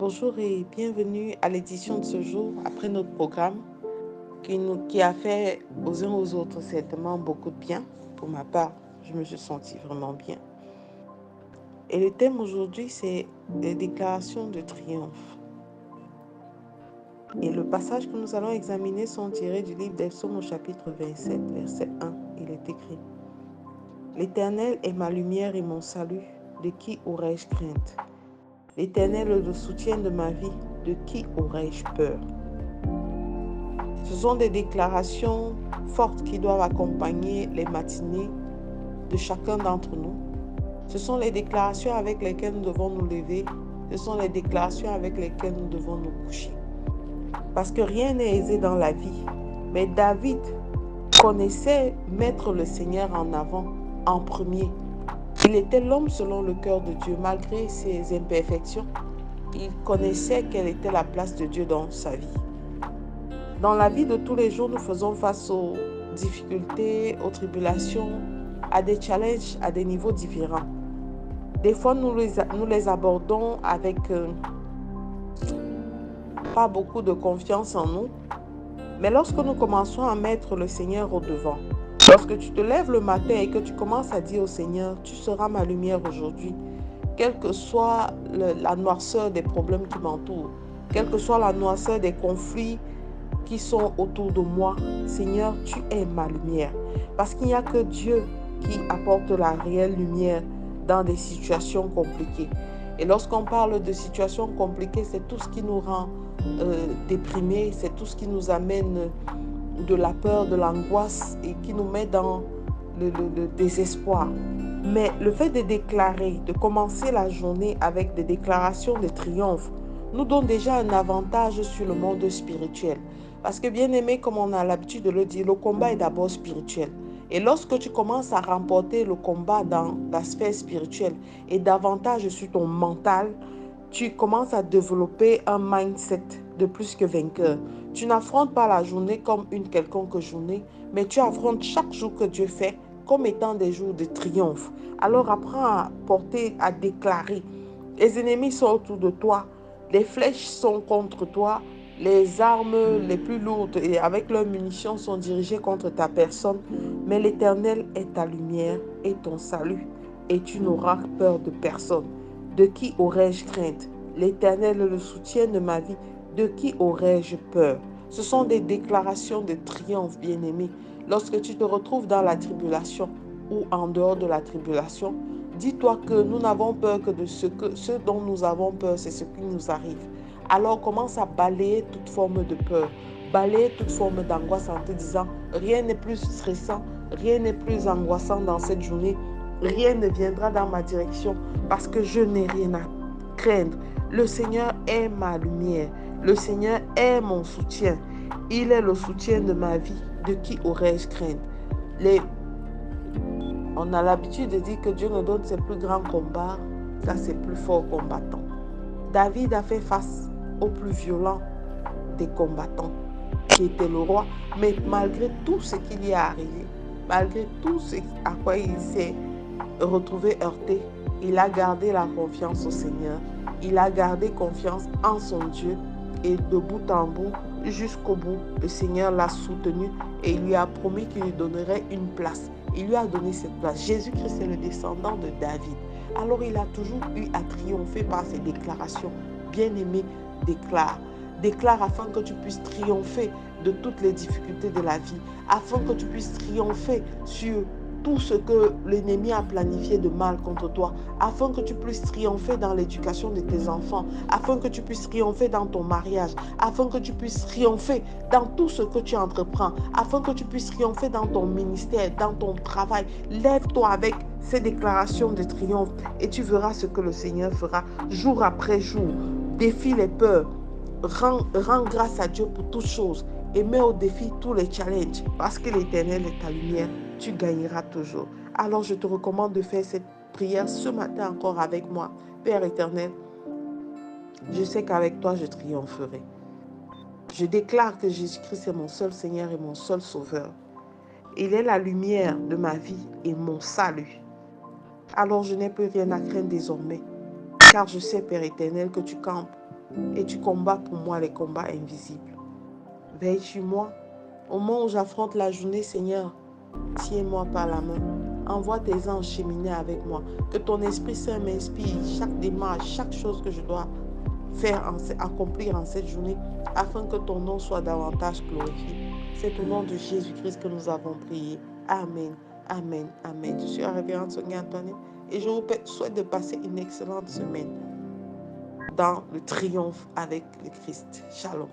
Bonjour et bienvenue à l'édition de ce jour après notre programme qui a fait aux uns aux autres certainement beaucoup de bien. Pour ma part, je me suis sentie vraiment bien. Et le thème aujourd'hui, c'est les déclarations de triomphe. Et le passage que nous allons examiner sont tirés du livre des Psaumes au chapitre 27, verset 1. Il est écrit: L'Éternel est ma lumière et mon salut, de qui aurais-je crainte? L'Éternel est le soutien de ma vie, de qui aurais-je peur? Ce sont des déclarations fortes qui doivent accompagner les matinées de chacun d'entre nous. Ce sont les déclarations avec lesquelles nous devons nous lever. Ce sont les déclarations avec lesquelles nous devons nous coucher. Parce que rien n'est aisé dans la vie. Mais David connaissait mettre le Seigneur en avant, en premier. Il était l'homme selon le cœur de Dieu, malgré ses imperfections. Il connaissait quelle était la place de Dieu dans sa vie. Dans la vie de tous les jours, nous faisons face aux difficultés, aux tribulations, à des challenges à des niveaux différents. Des fois, nous les abordons avec pas beaucoup de confiance en nous. Mais lorsque nous commençons à mettre le Seigneur au devant, lorsque tu te lèves le matin et que tu commences à dire au Seigneur, tu seras ma lumière aujourd'hui, quelle que soit la noirceur des problèmes qui m'entourent, quelle que soit la noirceur des conflits qui sont autour de moi, Seigneur, tu es ma lumière. Parce qu'il n'y a que Dieu qui apporte la réelle lumière dans des situations compliquées. Et lorsqu'on parle de situations compliquées, c'est tout ce qui nous rend déprimés, c'est tout ce qui nous amène de la peur, de l'angoisse et qui nous met dans le désespoir. Mais le fait de déclarer, de commencer la journée avec des déclarations de triomphe, nous donne déjà un avantage sur le monde spirituel. Parce que bien aimé, comme on a l'habitude de le dire, le combat est d'abord spirituel. Et lorsque tu commences à remporter le combat dans la sphère spirituelle et davantage sur ton mental, tu commences à développer un mindset de plus que vainqueur. Tu n'affrontes pas la journée comme une quelconque journée, mais tu affrontes chaque jour que Dieu fait comme étant des jours de triomphe. Alors apprends à porter, à déclarer. Les ennemis sont autour de toi, les flèches sont contre toi, les armes les plus lourdes et avec leurs munitions sont dirigées contre ta personne, mais l'Éternel est ta lumière et ton salut, et tu n'auras peur de personne. De qui aurais-je crainte? L'Éternel est le soutien de ma vie, de qui aurais-je peur? Ce sont des déclarations de triomphe, bien-aimé. Lorsque tu te retrouves dans la tribulation ou en dehors de la tribulation, dis-toi que nous n'avons peur que de ce dont nous avons peur, c'est ce qui nous arrive. Alors commence à balayer toute forme de peur, balayer toute forme d'angoisse en te disant, rien n'est plus stressant, rien n'est plus angoissant dans cette journée, rien ne viendra dans ma direction parce que je n'ai rien à craindre. Le Seigneur est ma lumière, le Seigneur est mon soutien, il est le soutien de ma vie, de qui aurais-je crainte? On a l'habitude de dire que Dieu nous donne ses plus grands combats qu'à ses plus forts combattants. David a fait face au plus violent des combattants, qui était le roi, mais malgré tout ce qui lui est arrivé, malgré tout ce à quoi il s'est retrouvé heurté, il a gardé la confiance au Seigneur, il a gardé confiance en son Dieu et de bout en bout, jusqu'au bout, le Seigneur l'a soutenu et il lui a promis qu'il lui donnerait une place. Il lui a donné cette place. Jésus-Christ est le descendant de David. Alors il a toujours eu à triompher par ses déclarations. Bien-aimé, déclare. Déclare afin que tu puisses triompher de toutes les difficultés de la vie, afin que tu puisses triompher sur tout ce que l'ennemi a planifié de mal contre toi, afin que tu puisses triompher dans l'éducation de tes enfants, afin que tu puisses triompher dans ton mariage, afin que tu puisses triompher dans tout ce que tu entreprends, afin que tu puisses triompher dans ton ministère, dans ton travail. Lève-toi avec ces déclarations de triomphe et tu verras ce que le Seigneur fera jour après jour. Défie les peurs, rends grâce à Dieu pour toutes choses et mets au défi tous les challenges parce que l'Éternel est ta lumière. Tu gagneras toujours. Alors je te recommande de faire cette prière ce matin encore avec moi. Père éternel, je sais qu'avec toi je triompherai. Je déclare que Jésus-Christ est mon seul Seigneur et mon seul Sauveur. Il est la lumière de ma vie et mon salut. Alors je n'ai plus rien à craindre désormais, car je sais, Père éternel, que tu campes et tu combats pour moi les combats invisibles. Veille sur moi. Au moment où j'affronte la journée, Seigneur, tiens-moi par la main. Envoie tes anges cheminer avec moi. Que ton Esprit Saint m'inspire chaque démarche, chaque chose que je dois faire, accomplir en cette journée, afin que ton nom soit davantage glorifié. C'est au nom de Jésus-Christ que nous avons prié. Amen, amen, amen. Je suis la révérende Sonia Antoinette et je vous souhaite de passer une excellente semaine dans le triomphe avec le Christ. Shalom.